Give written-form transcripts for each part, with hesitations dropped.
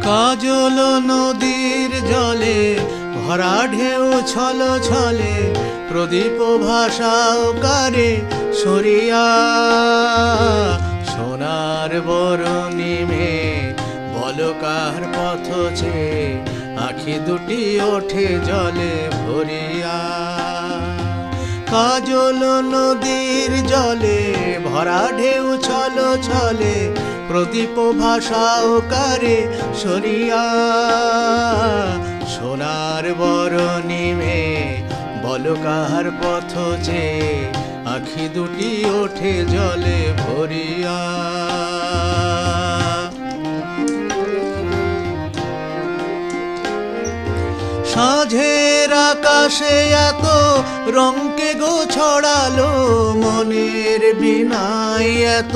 কাজল নদীর জলে ভরা ঢেউ ছল ছলে প্রদীপ ভাষাও কারে সরিয়া সোনার বরণী মেয়ে বলো কার পথ চেয়ে আখি দুটি ওঠে জলে ভরিয়া কাজল নদীর জলে ভরা ঢেউ ছল ছলে প্রদীপ ভাষাও কারে সরিয়া সোনার বরণী মেয়ে বলো কার পথ চেয়ে আখি দুটি ওঠে জলে ভরিয়া সাঁঝের আকাশে এত রঙকে গো ছড়ালো মনের বিনায় এত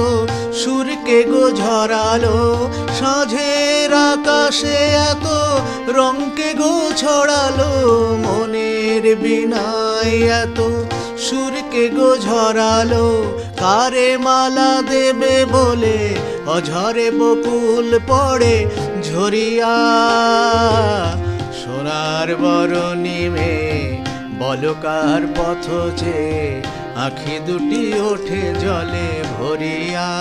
সুরকে গো ঝরালো সাঁঝের আকাশে এত রঙকে গো ছড়ালো মনের বিনায় এত সুরকে গো ঝরালো কারে মালা দেবে বলে অঝরে বকুল পড়ে ঝরিয়া সোনার বরণী মেয়ে বলো কার পথ চেয়ে আখি দুটি ওঠে জলে ভরিয়া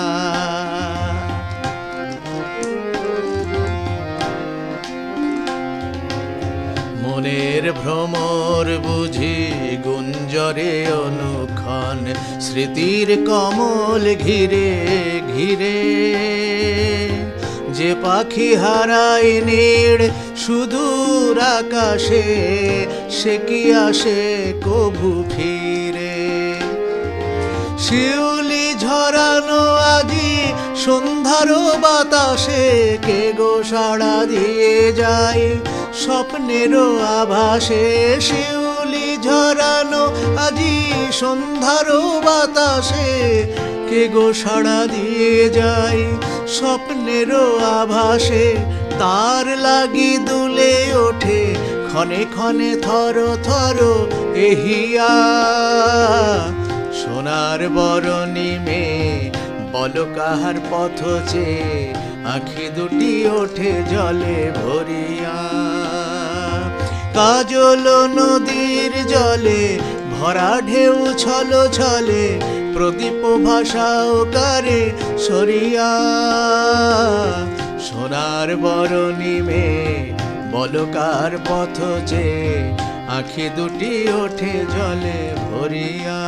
মনের ভ্রমর বুঝি গুঞ্জরে অনুক্ষণ স্মৃতির কমল ঘিরে ঘিরে যে পাখি হারায় নীড় সুদূর আকাশে সে কি আসে কভু ফিরে শিউলি ঝরানো আজি সন্ধ্যার বাতাসে কে গো সাড়া দিয়ে যায় স্বপ্নের আভাসে শিউলি ঝরানো আজি সন্ধ্যার বাতাসে কে গো সাড়া দিয়ে যায় স্বপ্নের আভাসে তার লাগি দুলে ওঠে ক্ষণে ক্ষণে থর থর এহিয়া সোনার বরণী মেয়ে বলো কাহার পথ চেয়ে আখি দুটি ওঠে জলে ভরিয়া কাজল নদীর জলে ভরা ঢেউ ছল ছলে প্রদীপ ভাষাও কারে সরিয়া সোনার বরণী মেয়ে বলো কার পথ চেয়ে আখি দুটি ওঠে জলে ভরিয়া।